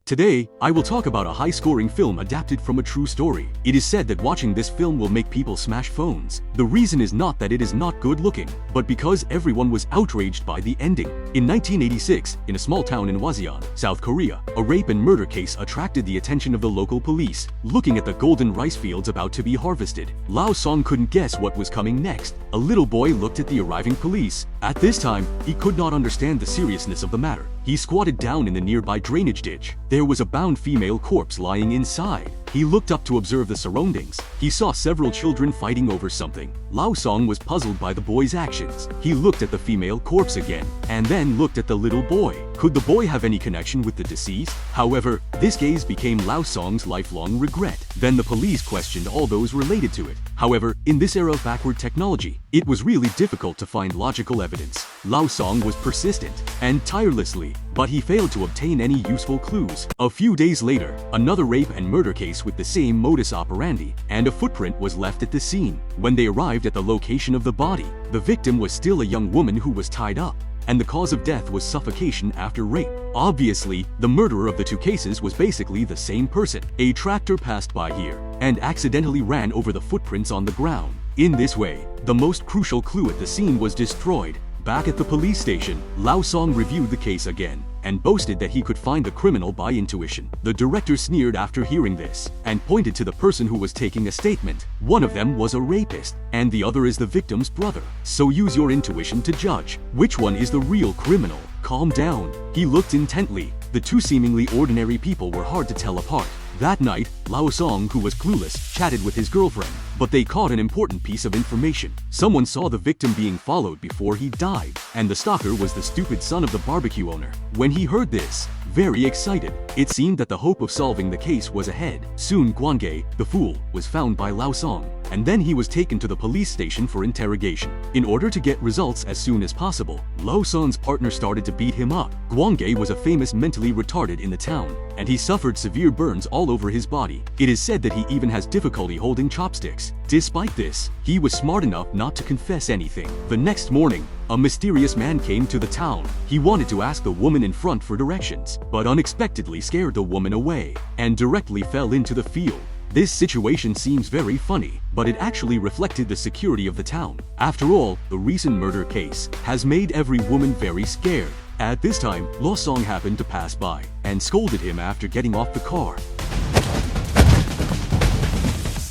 Today, I will talk about a high-scoring film adapted from a true story. It is said that watching this film will make people smash phones. The reason is not that it is not good-looking, but because everyone was outraged by the ending. In 1986, in a small town in Hwaseon, South Korea, a rape and murder case attracted the attention of the local police. Looking at the golden rice fields about to be harvested, Lao Song couldn't guess what was coming next. A little boy looked at the arriving police. At this time, he could not understand the seriousness of the matter. He squatted down in the nearby drainage ditch. There was a bound female corpse lying inside. He looked up to observe the surroundings. He saw several children fighting over something. Lao Song was puzzled by the boy's actions. He looked at the female corpse again, and then looked at the little boy. Could the boy have any connection with the deceased? However, this gaze became Lao Song's lifelong regret. Then the police questioned all those related to it. However, in this era of backward technology, it was really difficult to find logical evidence. Lao Song was persistent and tirelessly, but he failed to obtain any useful clues. A few days later, another rape and murder case with the same modus operandi, and a footprint was left at the scene. When they arrived at the location of the body, the victim was still a young woman who was tied up, and the cause of death was suffocation after rape. Obviously, the murderer of the two cases was basically the same person. A tractor passed by here and accidentally ran over the footprints on the ground. In this way, the most crucial clue at the scene was destroyed. Back at the police station, Lao Song reviewed the case again and boasted that he could find the criminal by intuition. The director sneered after hearing this and pointed to the person who was taking a statement. One of them was a rapist, and the other is the victim's brother. So use your intuition to judge which one is the real criminal. Calm down. He looked intently. The two seemingly ordinary people were hard to tell apart. That night, Lao Song, who was clueless, chatted with his girlfriend, but they caught an important piece of information. Someone saw the victim being followed before he died, and the stalker was the stupid son of the barbecue owner. When he heard this, very excited, it seemed that the hope of solving the case was ahead. Soon Gwanggae, the fool, was found by Lao Song, and then he was taken to the police station for interrogation. In order to get results as soon as possible, Lao Song's partner started to beat him up. Gwanggae was a famous mentally retarded in the town, and he suffered severe burns all over his body. It is said that he even has difficulty holding chopsticks. Despite this, he was smart enough not to confess anything. The next morning, a mysterious man came to the town. He wanted to ask the woman in front for directions, but unexpectedly scared the woman away and directly fell into the field. This situation seems very funny, but it actually reflected the security of the town. After all, the recent murder case has made every woman very scared. At this time, Lao Song happened to pass by and scolded him after getting off the car.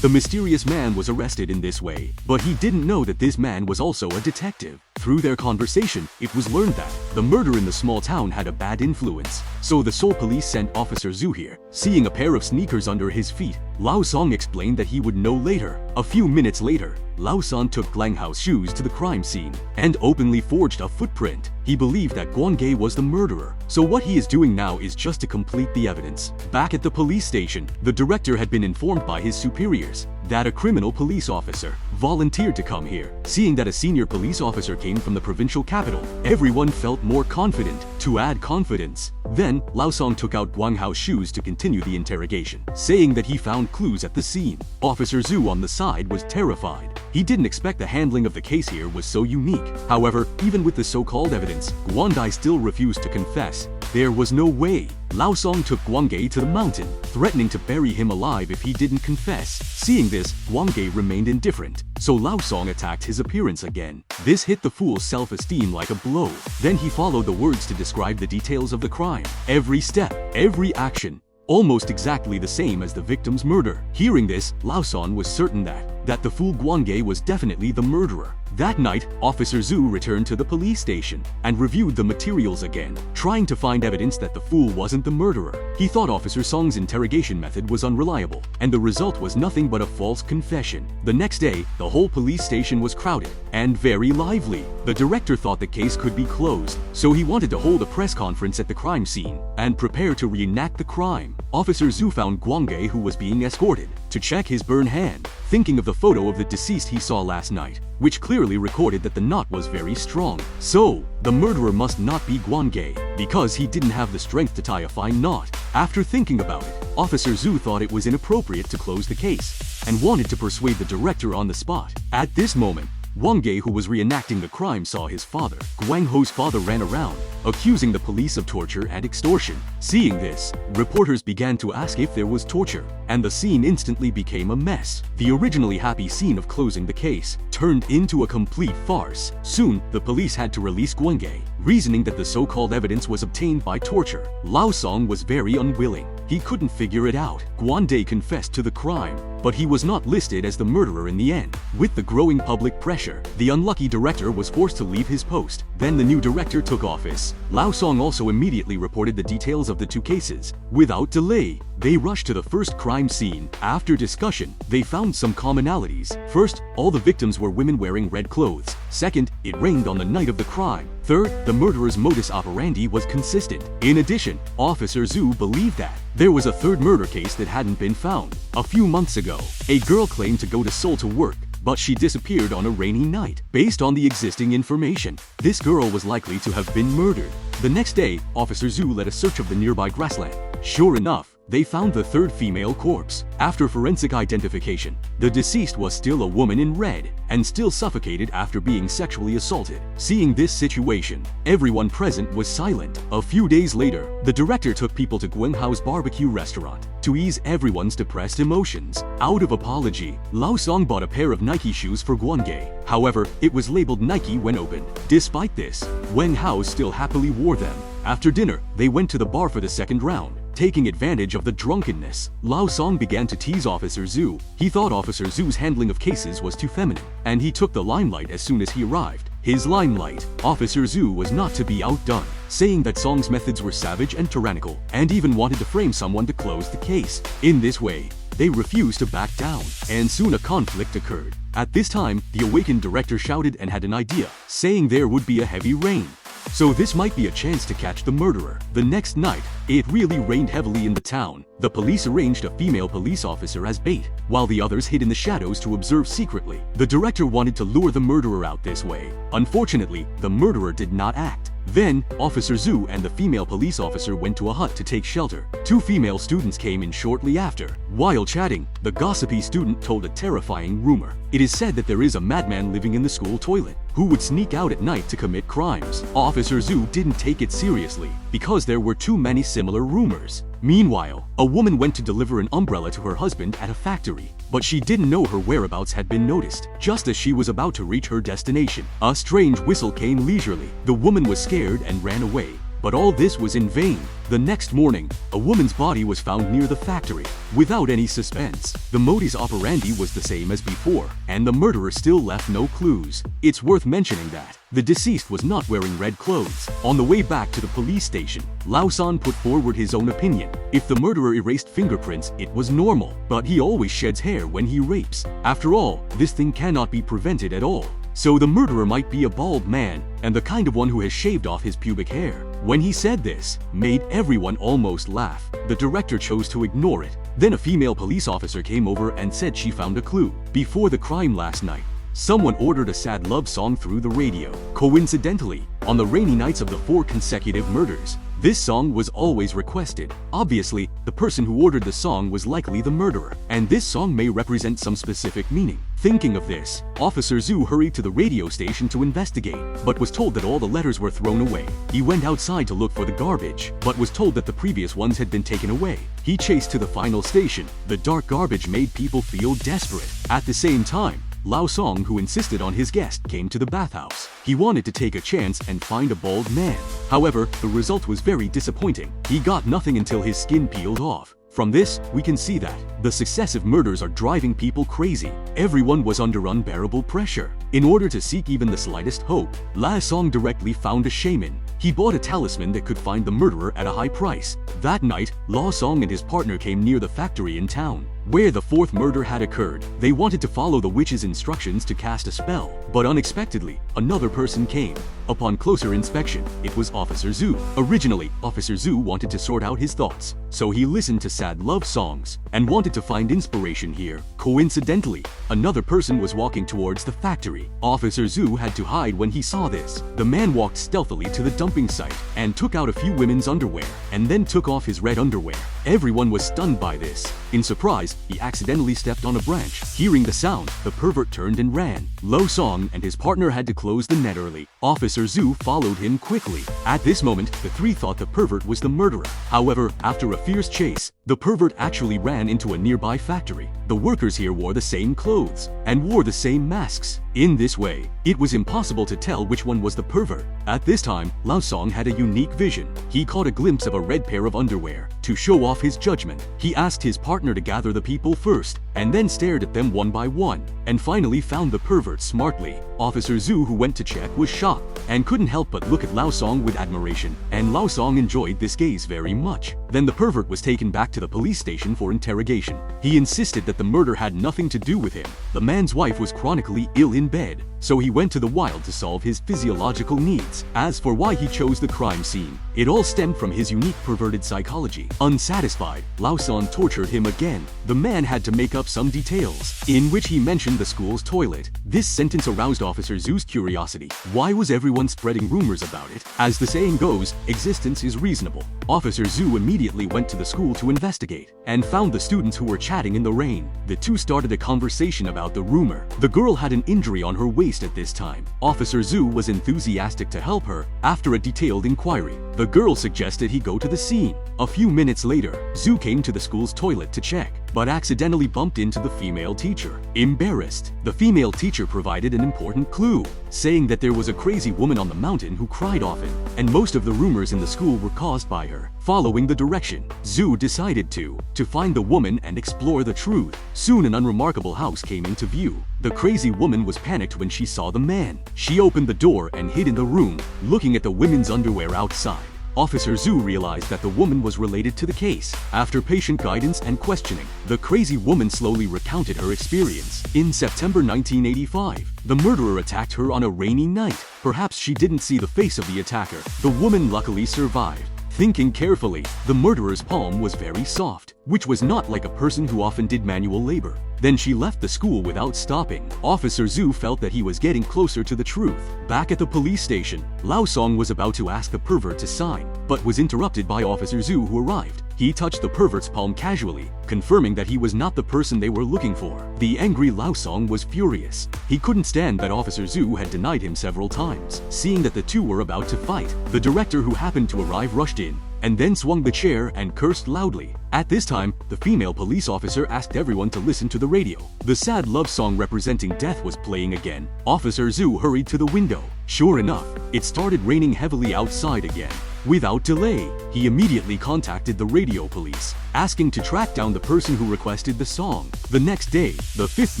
The mysterious man was arrested in this way, but he didn't know that this man was also a detective. Through their conversation, it was learned that the murder in the small town had a bad influence. So the Seoul police sent Officer Zhu here. Seeing a pair of sneakers under his feet, Lao Song explained that he would know later. A few minutes later, Lao Song took Glanghao's shoes to the crime scene and openly forged a footprint. He believed that Gwanggae was the murderer, so what he is doing now is just to complete the evidence. Back at the police station, the director had been informed by his superiors that a criminal police officer volunteered to come here. Seeing that a senior police officer came from the provincial capital, everyone felt more confident. To add confidence, then Lao Song took out Gwanghao's shoes to continue the interrogation, saying that he found clues at the scene. Officer Zhu on the side was terrified. He didn't expect the handling of the case here was so unique. However, even with the so-called evidence, Gwanggae still refused to confess. There was no way. Lao Song took Gwanggae to the mountain, threatening to bury him alive if he didn't confess. Seeing this, Gwanggae remained indifferent, so Lao Song attacked his appearance again. This hit the fool's self-esteem like a blow. Then he followed the words to describe the details of the crime. Every step, every action, almost exactly the same as the victim's murder. Hearing this, Lao Song was certain that the fool Gwanggae was definitely the murderer. That night, Officer Zhu returned to the police station and reviewed the materials again, trying to find evidence that the fool wasn't the murderer. He thought Officer Song's interrogation method was unreliable, and the result was nothing but a false confession. The next day, the whole police station was crowded and very lively. The director thought the case could be closed, so he wanted to hold a press conference at the crime scene and prepare to reenact the crime. Officer Zhu found Gwanggae, who was being escorted, to check his burned hand, thinking of the photo of the deceased he saw last night, which clearly recorded that the knot was very strong. So, the murderer must not be Gwanggae, because he didn't have the strength to tie a fine knot. After thinking about it, Officer Zhu thought it was inappropriate to close the case, and wanted to persuade the director on the spot. At this moment, Wang Ge, who was reenacting the crime, saw his father. Guang Ho's father ran around, accusing the police of torture and extortion. Seeing this, reporters began to ask if there was torture, and the scene instantly became a mess. The originally happy scene of closing the case turned into a complete farce. Soon, the police had to release Guang Ge, reasoning that the so-called evidence was obtained by torture. Lao Song was very unwilling. He couldn't figure it out. Guan De confessed to the crime, but he was not listed as the murderer in the end. With the growing public pressure, the unlucky director was forced to leave his post. Then the new director took office. Lao Song also immediately reported the details of the two cases. Without delay, they rushed to the first crime scene. After discussion, they found some commonalities. First, all the victims were women wearing red clothes. Second, it rained on the night of the crime. Third, the murderer's modus operandi was consistent. In addition, Officer Zhu believed that there was a third murder case that hadn't been found. A few months ago, a girl claimed to go to Seoul to work, but she disappeared on a rainy night. Based on the existing information, this girl was likely to have been murdered. The next day, Officer Zhu led a search of the nearby grassland. Sure enough, they found the third female corpse. After forensic identification, the deceased was still a woman in red and still suffocated after being sexually assaulted. Seeing this situation, everyone present was silent. A few days later, the director took people to Guang Hao's barbecue restaurant to ease everyone's depressed emotions. Out of apology, Lao Song bought a pair of Nike shoes for Guang Ge. However, it was labeled Nike when opened. Despite this, Guang Hao still happily wore them. After dinner, they went to the bar for the second round. Taking advantage of the drunkenness, Lao Song began to tease Officer Zhu. He thought Officer Zhu's handling of cases was too feminine, and he took the limelight as soon as he arrived. His limelight, Officer Zhu was not to be outdone, saying that Song's methods were savage and tyrannical, and even wanted to frame someone to close the case. In this way, they refused to back down, and soon a conflict occurred. At this time, the awakened director shouted and had an idea, saying there would be a heavy rain. So this might be a chance to catch the murderer. The next night, it really rained heavily in the town. The police arranged a female police officer as bait, while the others hid in the shadows to observe secretly. The director wanted to lure the murderer out this way. Unfortunately, the murderer did not act. Then, Officer Zhu and the female police officer went to a hut to take shelter. Two female students came in shortly after. While chatting, the gossipy student told a terrifying rumor. It is said that there is a madman living in the school toilet who would sneak out at night to commit crimes. Officer Zhu didn't take it seriously because there were too many similar rumors. Meanwhile, a woman went to deliver an umbrella to her husband at a factory, but she didn't know her whereabouts had been noticed. Just as she was about to reach her destination, a strange whistle came leisurely. The woman was scared and ran away. But all this was in vain. The next morning, a woman's body was found near the factory. Without any suspense, the modus operandi was the same as before, and the murderer still left no clues. It's worth mentioning that the deceased was not wearing red clothes. On the way back to the police station, Lao San put forward his own opinion. If the murderer erased fingerprints, it was normal, but he always sheds hair when he rapes. After all, this thing cannot be prevented at all. So the murderer might be a bald man, and the kind of one who has shaved off his pubic hair. When he said this, made everyone almost laugh. The director chose to ignore it. Then a female police officer came over and said she found a clue. Before the crime last night, someone ordered a sad love song through the radio. Coincidentally, on the rainy nights of the 4 consecutive murders, this song was always requested. Obviously, the person who ordered the song was likely the murderer, and this song may represent some specific meaning. Thinking of this, Officer Zhu hurried to the radio station to investigate, but was told that all the letters were thrown away. He went outside to look for the garbage, but was told that the previous ones had been taken away. He chased to the final station. The dark garbage made people feel desperate. At the same time, Lao Song, who insisted on his guest, came to the bathhouse. He wanted to take a chance and find a bald man. However, the result was very disappointing. He got nothing until his skin peeled off. From this, we can see that the successive murders are driving people crazy. Everyone was under unbearable pressure. In order to seek even the slightest hope, La Song directly found a shaman. He bought a talisman that could find the murderer at a high price. That night, La Song and his partner came near the factory in town, where the 4th murder had occurred. They wanted to follow the witch's instructions to cast a spell, but unexpectedly, another person came. Upon closer inspection, it was Officer Zhu. Originally, Officer Zhu wanted to sort out his thoughts, so he listened to sad love songs and wanted to find inspiration here. Coincidentally, another person was walking towards the factory. Officer Zhu had to hide when he saw this. The man walked stealthily to the dumping site and took out a few women's underwear, and then took off his red underwear. Everyone was stunned by this. In surprise, realize he accidentally stepped on a branch. Hearing the sound, the pervert turned and ran. Lo Song and his partner had to close the net early. Officer Zhu followed him quickly. At this moment, the three thought the pervert was the murderer. However, after a fierce chase, the pervert actually ran into a nearby factory. The workers here wore the same clothes and wore the same masks. In this way, it was impossible to tell which one was the pervert. At this time, Lao Song had a unique vision. He caught a glimpse of a red pair of underwear. To show off his judgment, he asked his partner to gather the people first, and then stared at them one by one, and finally found the pervert smartly. Officer Zhu, who went to check, was shocked and couldn't help but look at Lao Song with admiration, and Lao Song enjoyed this gaze very much. Then the pervert was taken back to the police station for interrogation. He insisted that the murder had nothing to do with him. The man's wife was chronically ill in bed, so he went to the wild to solve his physiological needs. As for why he chose the crime scene, it all stemmed from his unique perverted psychology. Unsatisfied, Lao Song tortured him again. The man had to make up some details, in which he mentioned the school's toilet. This sentence aroused Officer Zhu's curiosity. Why was everyone spreading rumors about it? As the saying goes, existence is reasonable. Officer Zhu immediately went to the school to investigate, and found the students who were chatting in the rain. The two started a conversation about the rumor. The girl had an injury on her waist at this time. Officer Zhu was enthusiastic to help her. After a detailed inquiry, the girl suggested he go to the scene. A few minutes later, Zhu came to the school's toilet to check, but accidentally bumped into the female teacher. Embarrassed, the female teacher provided an important clue, saying that there was a crazy woman on the mountain who cried often, and most of the rumors in the school were caused by her. Following the direction, Zhu decided to find the woman and explore the truth. Soon an unremarkable house came into view. The crazy woman was panicked when she saw the man. She opened the door and hid in the room, looking at the women's underwear outside. Officer Zhu realized that the woman was related to the case. After patient guidance and questioning, the crazy woman slowly recounted her experience. In September 1985, the murderer attacked her on a rainy night. Perhaps she didn't see the face of the attacker. The woman luckily survived. Thinking carefully, the murderer's palm was very soft, which was not like a person who often did manual labor. Then she left the school without stopping. Officer Zhu felt that he was getting closer to the truth. Back at the police station, Lao Song was about to ask the pervert to sign, but was interrupted by Officer Zhu, who arrived. He touched the pervert's palm casually, confirming that he was not the person they were looking for. The angry Lao Song was furious. He couldn't stand that Officer Zhu had denied him several times. Seeing that the two were about to fight, the director, who happened to arrive, rushed in, and then swung the chair and cursed loudly. At this time, the female police officer asked everyone to listen to the radio. The sad love song representing death was playing again. Officer Zhu hurried to the window. Sure enough, it started raining heavily outside again. Without delay, he immediately contacted the radio police, asking to track down the person who requested the song. The next day, the fifth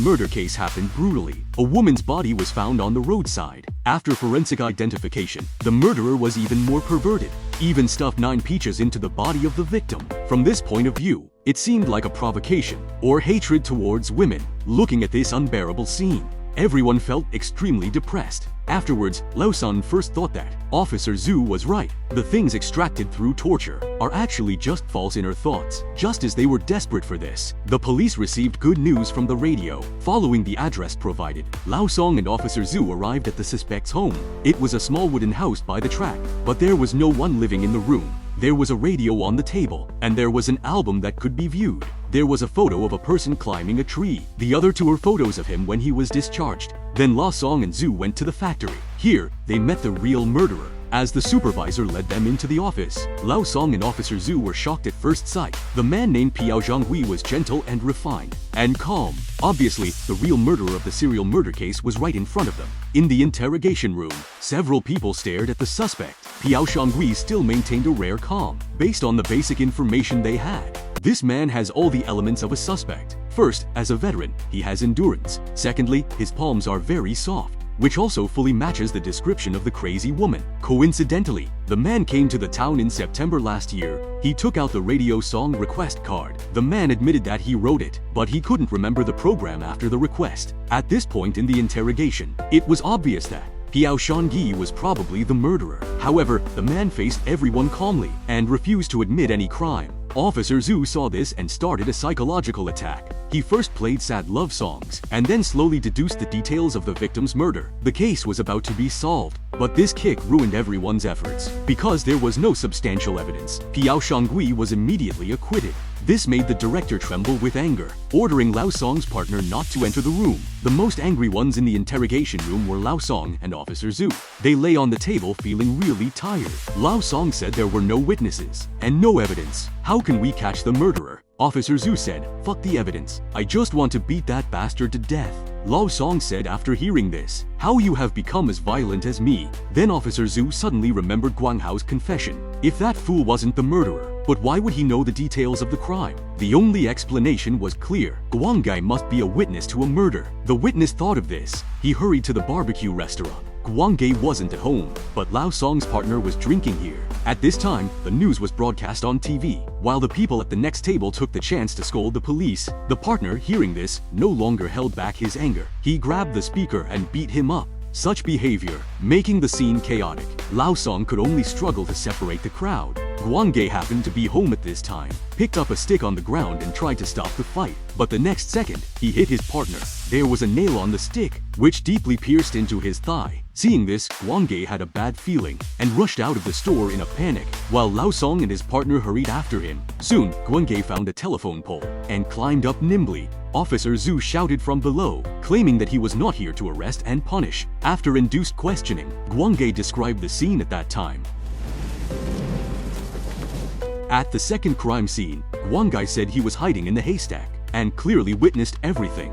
murder case happened brutally. A woman's body was found on the roadside. After forensic identification, the murderer was even more perverted, even stuffed 9 peaches into the body of the victim. From this point of view, it seemed like a provocation or hatred towards women. Looking at this unbearable scene, everyone felt extremely depressed. Afterwards, Lao Song first thought that Officer Zhu was right. The things extracted through torture are actually just false inner thoughts. Just as they were desperate for this, the police received good news from the radio. Following the address provided, Lao Song and Officer Zhu arrived at the suspect's home. It was a small wooden house by the track, but there was no one living in the room. There was a radio on the table, and there was an album that could be viewed. There was a photo of a person climbing a tree. The other 2 were photos of him when he was discharged. Then Lao Song and Zhu went to the factory. Here, they met the real murderer. As the supervisor led them into the office, Lao Song and Officer Zhu were shocked at first sight. The man named Piao Zhonghui was gentle and refined, and calm. Obviously, the real murderer of the serial murder case was right in front of them. In the interrogation room, several people stared at the suspect. Piao Zhonghui still maintained a rare calm, based on the basic information they had. This man has all the elements of a suspect. First, as a veteran, he has endurance. Secondly, his palms are very soft, which also fully matches the description of the crazy woman. Coincidentally, the man came to the town in September last year. He took out the radio song request card. The man admitted that he wrote it, but he couldn't remember the program after the request. At this point in the interrogation, it was obvious that Piao Zhonghui was probably the murderer. However, the man faced everyone calmly and refused to admit any crime. Officer Zhu saw this and started a psychological attack. He first played sad love songs, and then slowly deduced the details of the victim's murder. The case was about to be solved, but this kick ruined everyone's efforts. Because there was no substantial evidence, Piao Shangui was immediately acquitted. This made the director tremble with anger, ordering Lao Song's partner not to enter the room. The most angry ones in the interrogation room were Lao Song and Officer Zhu. They lay on the table feeling really tired. Lao Song said there were no witnesses and no evidence. How can we catch the murderer? Officer Zhu said, fuck the evidence. I just want to beat that bastard to death. Lao Song said after hearing this, how you have become as violent as me. Then Officer Zhu suddenly remembered Guang Hao's confession. If that fool wasn't the murderer, but why would he know the details of the crime? The only explanation was clear. Guang Gai must be a witness to a murder. The witness thought of this. He hurried to the barbecue restaurant. Guang Gai wasn't at home, but Lao Song's partner was drinking here. At this time, the news was broadcast on TV. While the people at the next table took the chance to scold the police, the partner, hearing this, no longer held back his anger. He grabbed the speaker and beat him up. Such behavior, making the scene chaotic. Lao Song could only struggle to separate the crowd. Guang Gai happened to be home at this time, picked up a stick on the ground and tried to stop the fight. But the next second, he hit his partner. There was a nail on the stick, which deeply pierced into his thigh. Seeing this, Guang Gai had a bad feeling and rushed out of the store in a panic, while Lao Song and his partner hurried after him. Soon, Guang Gai found a telephone pole and climbed up nimbly. Officer Zhu shouted from below, claiming that he was not here to arrest and punish. After induced questioning, Guang Gai described the scene at that time. At the second crime scene, Guang Gai said he was hiding in the haystack and clearly witnessed everything.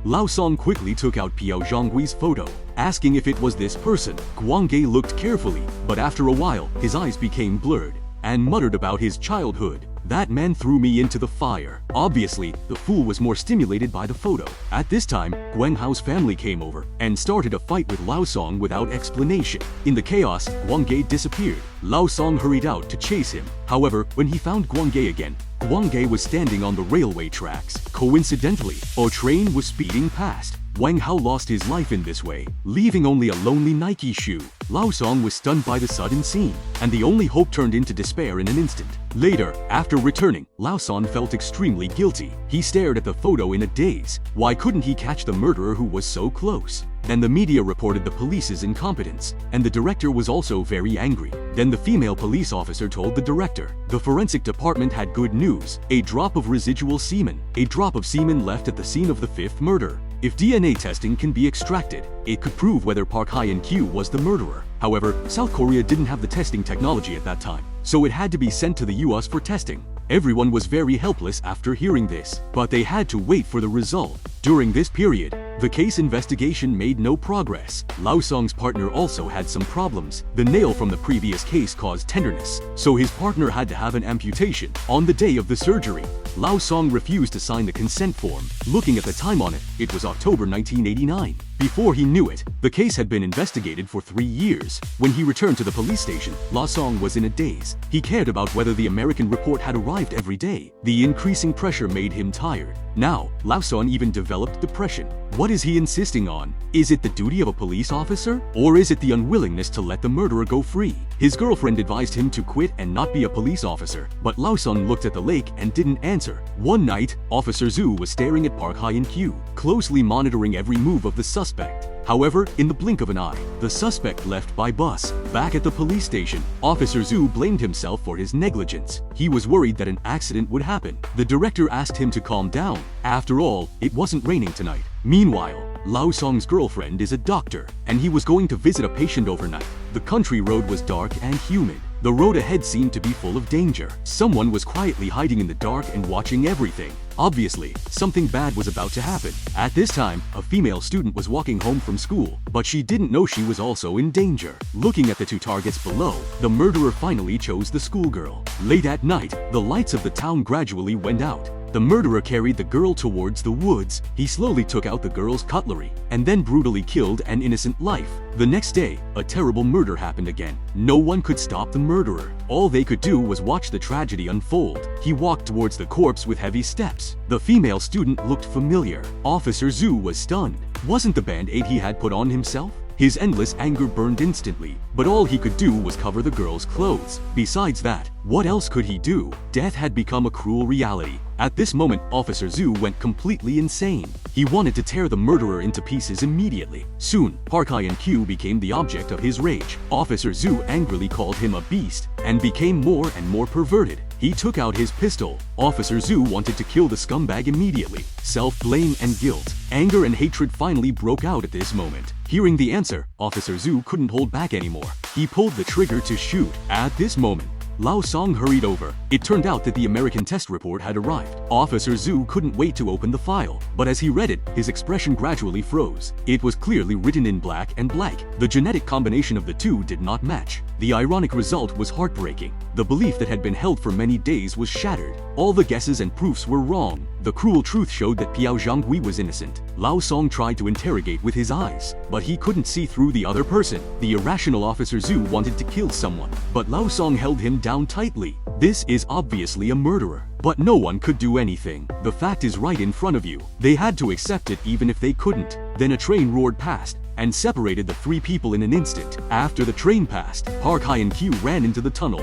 Lao Song quickly took out Piao Zhonggui's photo, asking if it was this person. Guang Gai looked carefully, but after a while, his eyes became blurred and muttered about his childhood. That man threw me into the fire. Obviously, the fool was more stimulated by the photo. At this time, Guang Hao's family came over and started a fight with Lao Song without explanation. In the chaos, Guang Gai disappeared. Lao Song hurried out to chase him. However, when he found Guang Gai again, Guang Gai was standing on the railway tracks. Coincidentally, a train was speeding past. Wang Hao lost his life in this way, leaving only a lonely Nike shoe. Lao Song was stunned by the sudden scene, and the only hope turned into despair in an instant. Later, after returning, Lao Song felt extremely guilty. He stared at the photo in a daze. Why couldn't he catch the murderer who was so close? Then the media reported the police's incompetence, and the director was also very angry. Then the female police officer told the director, the forensic department had good news, a drop of residual semen. A drop of semen left at the scene of the fifth murder. If DNA testing can be extracted, it could prove whether Park Hye-in-kyu was the murderer. However, South Korea didn't have the testing technology at that time, so it had to be sent to the US for testing. Everyone was very helpless after hearing this, but they had to wait for the result. During this period, the case investigation made no progress. Lao Song's partner also had some problems. The nail from the previous case caused tenderness, so his partner had to have an amputation. On the day of the surgery, Lao Song refused to sign the consent form. Looking at the time on it, it was October 1989. Before he knew it, the case had been investigated for 3 years. When he returned to the police station, Lao Song was in a daze. He cared about whether the American report had arrived every day. The increasing pressure made him tired. Now, Lao Song even developed depression. What is he insisting on? Is it the duty of a police officer? Or is it the unwillingness to let the murderer go free? His girlfriend advised him to quit and not be a police officer, but Lao Song looked at the lake and didn't answer. One night, Officer Zhu was staring at Park Hye-in-kyu, closely monitoring every move of the suspect. However, in the blink of an eye, the suspect left by bus. Back at the police station, Officer Zhu blamed himself for his negligence. He was worried that an accident would happen. The director asked him to calm down. After all, it wasn't raining tonight. Meanwhile, Lao Song's girlfriend is a doctor, and he was going to visit a patient overnight. The country road was dark and humid. The road ahead seemed to be full of danger. Someone was quietly hiding in the dark and watching everything. Obviously, something bad was about to happen. At this time, a female student was walking home from school, but she didn't know she was also in danger. Looking at the two targets below, the murderer finally chose the schoolgirl. Late at night, the lights of the town gradually went out. The murderer carried the girl towards the woods. He slowly took out the girl's cutlery and then brutally killed an innocent life. The next day, a terrible murder happened again. No one could stop the murderer. All they could do was watch the tragedy unfold. He walked towards the corpse with heavy steps. The female student looked familiar. Officer Zhu was stunned. Wasn't the band-aid he had put on himself? His endless anger burned instantly, but all he could do was cover the girl's clothes. Besides that, what else could he do? Death had become a cruel reality. At this moment, Officer Zhu went completely insane. He wanted to tear the murderer into pieces immediately. Soon, Park Hyun-kyu became the object of his rage. Officer Zhu angrily called him a beast and became more and more perverted. He took out his pistol. Officer Zhu wanted to kill the scumbag immediately. Self-blame and guilt, anger and hatred finally broke out at this moment. Hearing the answer, Officer Zhu couldn't hold back anymore. He pulled the trigger to shoot. At this moment, Lao Song hurried over. It turned out that the American test report had arrived. Officer Zhu couldn't wait to open the file, but as he read it, his expression gradually froze. It was clearly written in black and blank. The genetic combination of the two did not match. The ironic result was heartbreaking. The belief that had been held for many days was shattered. All the guesses and proofs were wrong. The cruel truth showed that Piao Zhanghui was innocent. Lao Song tried to interrogate with his eyes, but he couldn't see through the other person. The irrational Officer Zhu wanted to kill someone, but Lao Song held him down tightly. This is obviously a murderer, but no one could do anything. The fact is right in front of you. They had to accept it even if they couldn't. Then a train roared past and separated the three people in an instant. After the train passed, Park Hyun-kyu ran into the tunnel.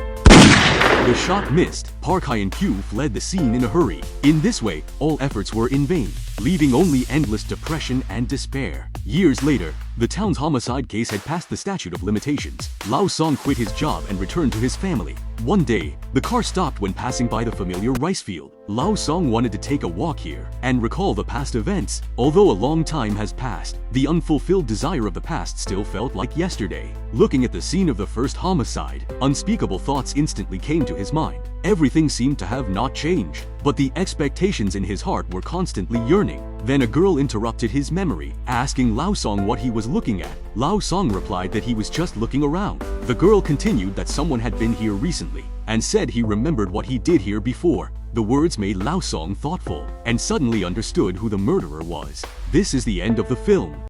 The shot missed. Park Hyun-kyu fled the scene in a hurry. In this way, all efforts were in vain, leaving only endless depression and despair. Years later, the town's homicide case had passed the statute of limitations. Lao Song quit his job and returned to his family. One day, the car stopped when passing by the familiar rice field. Lao Song wanted to take a walk here and recall the past events. Although a long time has passed, the unfulfilled desire of the past still felt like yesterday. Looking at the scene of the first homicide, unspeakable thoughts instantly came to his mind. Everything seemed to have not changed, but the expectations in his heart were constantly yearning. Then a girl interrupted his memory, asking Lao Song what he was looking at. Lao Song replied that he was just looking around. The girl continued that someone had been here recently, and said he remembered what he did here before. The words made Lao Song thoughtful, and suddenly understood who the murderer was. This is the end of the film.